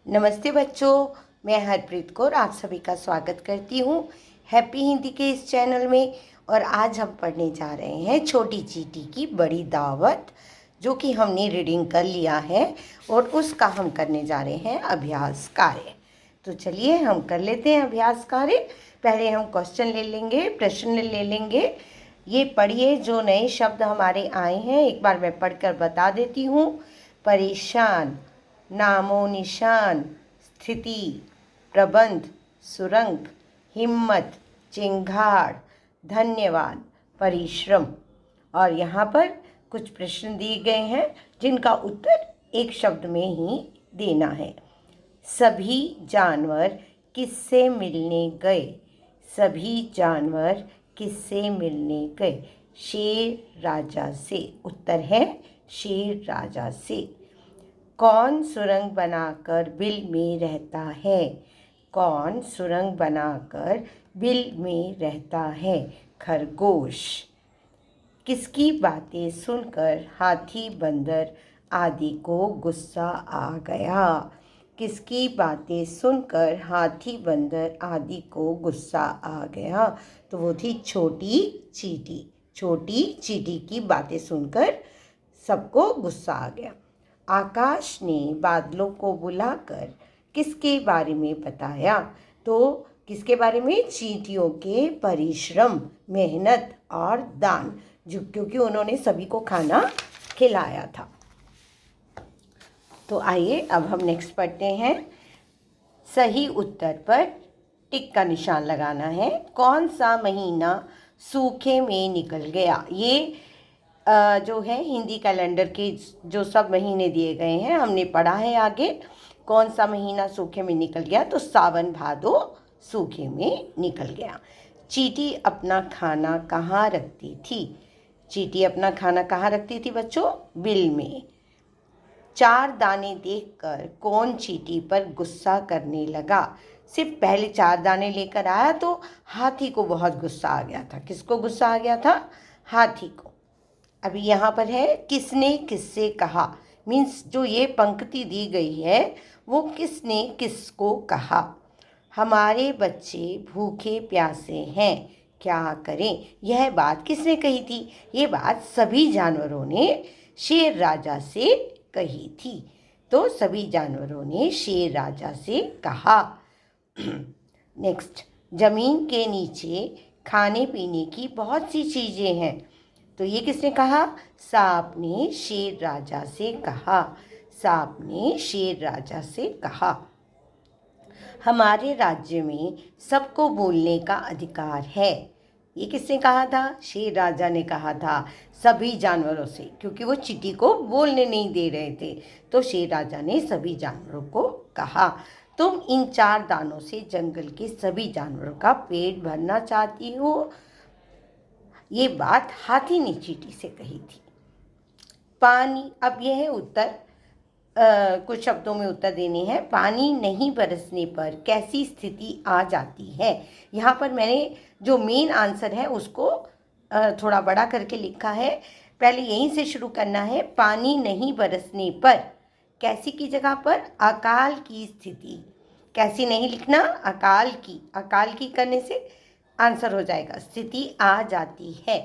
नमस्ते बच्चों, मैं हरप्रीत कौर आप सभी का स्वागत करती हूँ हैप्पी हिंदी के इस चैनल में। और आज हम पढ़ने जा रहे हैं छोटी चींटी की बड़ी दावत, जो कि हमने रीडिंग कर लिया है और उसका हम करने जा रहे हैं अभ्यास कार्य। तो चलिए हम कर लेते हैं अभ्यास कार्य। पहले हम क्वेश्चन ले लेंगे, प्रश्न ले लेंगे। ये पढ़िए, जो नए शब्द हमारे आए हैं एक बार मैं पढ़कर बता देती हूँ। परेशान, नामो निशान, स्थिति, प्रबंध, सुरंग, हिम्मत, चिंगाड़, धन्यवाद, परिश्रम। और यहाँ पर कुछ प्रश्न दिए गए हैं जिनका उत्तर एक शब्द में ही देना है। सभी जानवर किससे मिलने गए? सभी जानवर किससे मिलने गए? शेर राजा से। उत्तर है शेर राजा से। कौन सुरंग बनाकर बिल में रहता है? कौन सुरंग बनाकर बिल में रहता है? खरगोश। किसकी बातें सुनकर हाथी बंदर आदि को गुस्सा आ गया? किसकी बातें सुनकर हाथी बंदर आदि को गुस्सा आ गया? तो वो थी छोटी चींटी। छोटी चींटी की बातें सुनकर सबको गुस्सा आ गया। आकाश ने बादलों को बुलाकर किसके बारे में बताया? तो किसके बारे में? चींटियों के परिश्रम, मेहनत और दान, जो क्योंकि उन्होंने सभी को खाना खिलाया था। तो आइए अब हम नेक्स्ट पढ़ते हैं। सही उत्तर पर टिक का निशान लगाना है। कौन सा महीना सूखे में निकल गया? ये जो है हिंदी कैलेंडर के जो सब महीने दिए गए हैं हमने पढ़ा है आगे। कौन सा महीना सूखे में निकल गया? तो सावन भादो सूखे में निकल गया। चींटी अपना खाना कहाँ रखती थी? चींटी अपना खाना कहाँ रखती थी बच्चों? बिल में। 4 दाने देखकर कौन चींटी पर गुस्सा करने लगा? सिर्फ पहले 4 दाने लेकर आया तो हाथी को बहुत गुस्सा आ गया था। किसको गुस्सा आ गया था? हाथी को। अभी यहाँ पर है किसने किससे कहा, मीन्स जो ये पंक्ति दी गई है वो किसने किसको कहा। हमारे बच्चे भूखे प्यासे हैं, क्या करें? यह बात किसने कही थी? ये बात सभी जानवरों ने शेर राजा से कही थी। तो सभी जानवरों ने शेर राजा से कहा। नेक्स्ट, जमीन के नीचे खाने पीने की बहुत सी चीज़ें हैं। तो ये किसने कहा? सांप ने शेर राजा से कहा। सांप ने शेर राजा से कहा। हमारे राज्य में सबको बोलने का अधिकार है। ये किसने कहा था? शेर राजा ने कहा था सभी जानवरों से, क्योंकि वो चींटी को बोलने नहीं दे रहे थे। तो शेर राजा ने सभी जानवरों को कहा, तुम इन 4 दानों से जंगल के सभी जानवरों का पेट भरना चाहती हो। ये बात हाथी ने चींटी से कही थी। पानी, अब यह है उत्तर। कुछ शब्दों में उत्तर देने हैं। पानी नहीं बरसने पर कैसी स्थिति आ जाती है? यहाँ पर मैंने जो मेन आंसर है उसको थोड़ा बड़ा करके लिखा है। पहले यहीं से शुरू करना है। पानी नहीं बरसने पर, कैसी की जगह पर अकाल की स्थिति। कैसी नहीं लिखना, अकाल की। अकाल की करने से आंसर हो जाएगा, स्थिति आ जाती है।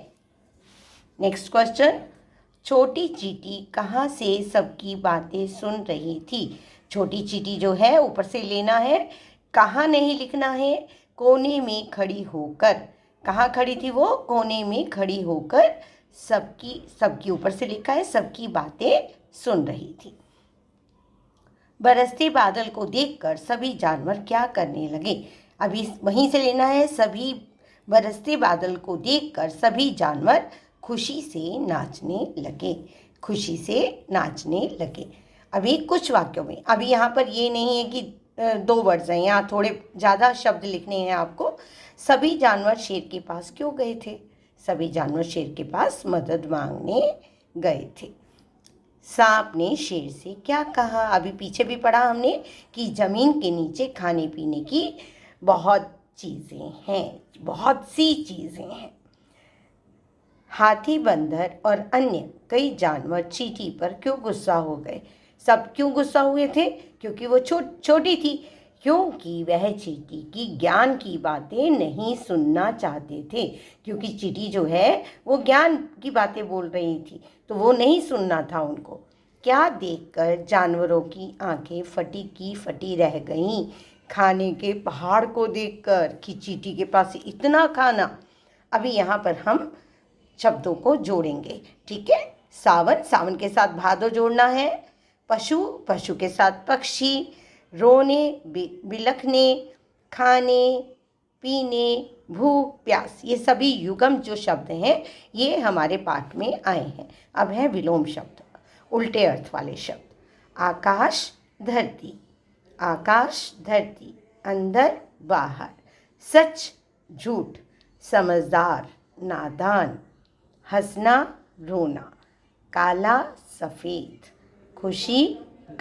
नेक्स्ट क्वेश्चन, छोटी चींटी कहाँ से सबकी बातें सुन रही थी? छोटी चींटी जो है ऊपर से लेना है, कहाँ नहीं लिखना है, कोने में खड़ी होकर। कहाँ खड़ी थी वो? कोने में खड़ी होकर सबकी ऊपर से लिखा है सबकी बातें सुन रही थी। बरसते बादल को देखकर सभी जानवर क्या करने लगे? अभी वहीं से लेना है। सभी बरसते बादल को देखकर सभी जानवर खुशी से नाचने लगे। खुशी से नाचने लगे। अभी कुछ वाक्यों में, अभी यहाँ पर ये नहीं है कि 2 वर्ड्स हैं, यहाँ थोड़े ज़्यादा शब्द लिखने हैं आपको। सभी जानवर शेर के पास क्यों गए थे? सभी जानवर शेर के पास मदद मांगने गए थे। सांप ने शेर से क्या कहा? अभी पीछे भी पढ़ा हमने कि जमीन के नीचे खाने पीने की बहुत चीज़ें हैं, बहुत सी चीज़ें हैं। हाथी बंदर और अन्य कई जानवर चींटी पर क्यों गुस्सा हो गए? सब क्यों गुस्सा हुए थे? क्योंकि वो छोटी थी, क्योंकि वह चींटी की ज्ञान की बातें नहीं सुनना चाहते थे। क्योंकि चींटी जो है वो ज्ञान की बातें बोल रही थी, तो वो नहीं सुनना था उनको। क्या देखकर जानवरों की आंखें फटी की फटी रह गईं? खाने के पहाड़ को देखकर कि चींटी के पास इतना खाना। अभी यहाँ पर हम शब्दों को जोड़ेंगे, ठीक है? सावन, सावन के साथ भादो जोड़ना है। पशु, पशु के साथ पक्षी। रोने, बिलखने, खाने, पीने, भूख, प्यास, ये सभी युगम जो शब्द हैं ये हमारे पाठ में आए हैं। अब है विलोम शब्द, उल्टे अर्थ वाले शब्द। आकाश, धरती, आकाश, धरती, अंदर, बाहर, सच, झूठ, समझदार, नादान, हंसना, रोना, काला, सफ़ेद, खुशी,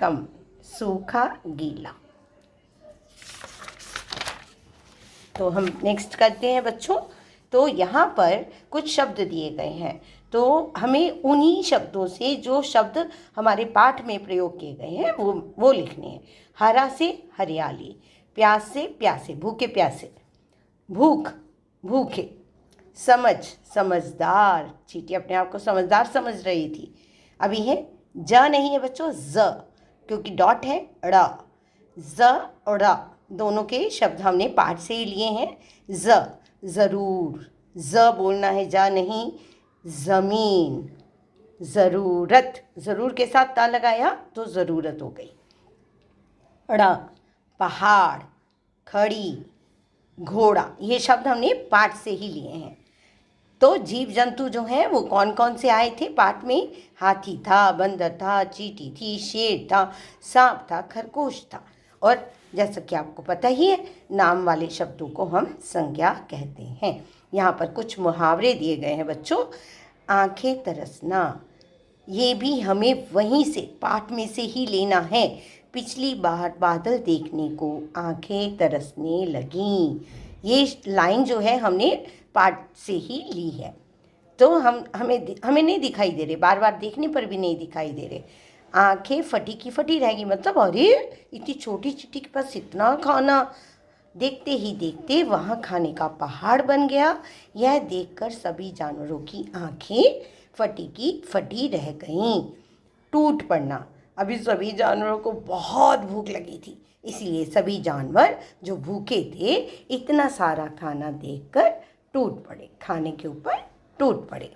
गम, सूखा, गीला। तो हम नेक्स्ट करते हैं बच्चों। तो यहाँ पर कुछ शब्द दिए गए हैं, तो हमें उन्हीं शब्दों से जो शब्द हमारे पाठ में प्रयोग किए गए हैं वो लिखने हैं। हरा से हरियाली, प्यास से प्यासे, भूखे प्यासे, भूख भूखे, समझ समझदार, चींटी अपने आप को समझदार समझ रही थी। अभी है ज नहीं है बच्चों, ज, क्योंकि डॉट है। ड़, ज और ड़ दोनों के शब्द हमने पाठ से ही लिए हैं। ज, ज़रूर, ज बोलना है, जा नहीं। ज़मीन, ज़रूरत, ज़रूर के साथ ता लगाया तो ज़रूरत हो गई। ड़, पहाड़, खड़ी, घोड़ा, ये शब्द हमने पाठ से ही लिए हैं। तो जीव जंतु जो हैं वो कौन कौन से आए थे पाठ में? हाथी था, बंदर था, चींटी थी, शेर था, सांप था, खरगोश था। और जैसा कि आपको पता ही है, नाम वाले शब्दों को हम संज्ञा कहते हैं। यहाँ पर कुछ मुहावरे दिए गए हैं बच्चों। आंखें तरसना, ये भी हमें वहीं से पाठ में से ही लेना है। पिछली बार बादल देखने को आंखें तरसने लगीं, ये लाइन जो है हमने पाठ से ही ली है। तो हमें नहीं दिखाई दे रहे, बार बार देखने पर भी नहीं दिखाई दे रहे। आंखें फटी की फटी रहेगी, मतलब अरे इतनी छोटी चींटी के पास इतना खाना। देखते ही देखते वहाँ खाने का पहाड़ बन गया। यह देखकर सभी जानवरों की आंखें फटी की फटी रह गईं। टूट पड़ना, अभी सभी जानवरों को बहुत भूख लगी थी, इसलिए सभी जानवर जो भूखे थे इतना सारा खाना देखकर टूट पड़े, खाने के ऊपर टूट पड़े।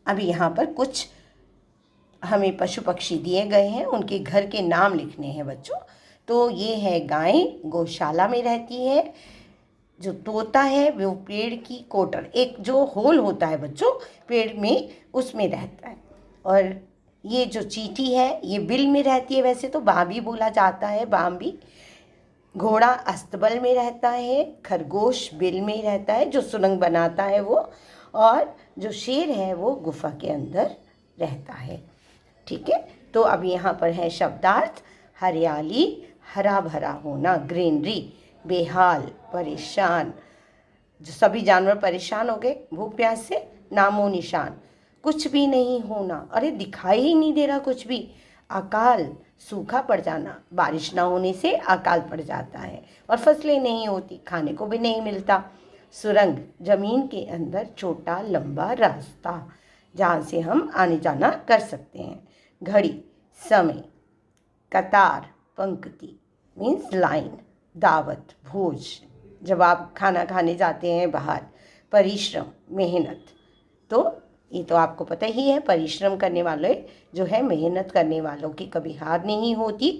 अभी यहाँ पर कुछ हमें पशु पक्षी दिए गए हैं, उनके घर के नाम लिखने हैं बच्चों। तो ये है गाय, गौशाला में रहती है। जो तोता है वो पेड़ की कोटर, एक जो होल होता है बच्चों पेड़ में, उसमें रहता है। और ये जो चींटी है ये बिल में रहती है, वैसे तो बांबी बोला जाता है, बांबी। घोड़ा अस्तबल में रहता है, खरगोश बिल में रहता है जो सुरंग बनाता है वो, और जो शेर है वो गुफा के अंदर रहता है। ठीक है, तो अब यहाँ पर है शब्दार्थ। हरियाली, हरा भरा होना, ग्रीनरी। बेहाल, परेशान, जो सभी जानवर परेशान हो गए भूख प्यास से। नामो निशान, कुछ भी नहीं होना, अरे दिखाई ही नहीं दे रहा कुछ भी। अकाल, सूखा पड़ जाना, बारिश ना होने से अकाल पड़ जाता है और फसलें नहीं होती, खाने को भी नहीं मिलता। सुरंग, जमीन के अंदर छोटा लंबा रास्ता जहाँ से हम आने जाना कर सकते हैं। घड़ी, समय। कतार, पंक्ति मीन्स लाइन। दावत, भोज, जब आप खाना खाने जाते हैं बाहर। परिश्रम, मेहनत। तो ये तो आपको पता ही है, परिश्रम करने वाले जो है, मेहनत करने वालों की कभी हार नहीं होती।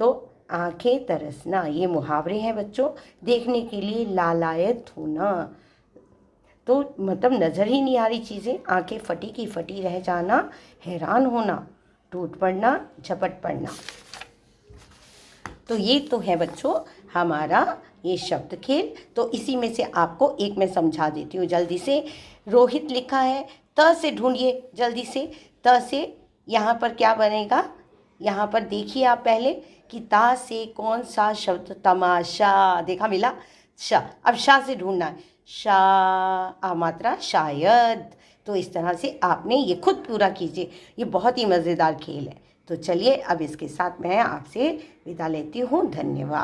तो आंखें तरसना, ये मुहावरे हैं बच्चों। देखने के लिए लालायत होना, तो मतलब नज़र ही नहीं आ रही चीज़ें। आंखें फटी की फटी रह जाना, हैरान होना, टूट पड़ना, झपट पड़ना। तो ये तो है बच्चों हमारा ये शब्द खेल। तो इसी में से आपको एक मैं समझा देती हूँ जल्दी से। रोहित लिखा है, त से ढूंढिए जल्दी से। त से यहाँ पर क्या बनेगा? यहाँ पर देखिए आप पहले कि ता से कौन सा शब्द? तमाशा, देखा मिला। श, अब शा से ढूंढना है। शा, आ मात्रा शायद। तो इस तरह से आपने ये खुद पूरा कीजिए, ये बहुत ही मज़ेदार खेल है। तो चलिए अब इसके साथ मैं आपसे विदा लेती हूँ। धन्यवाद।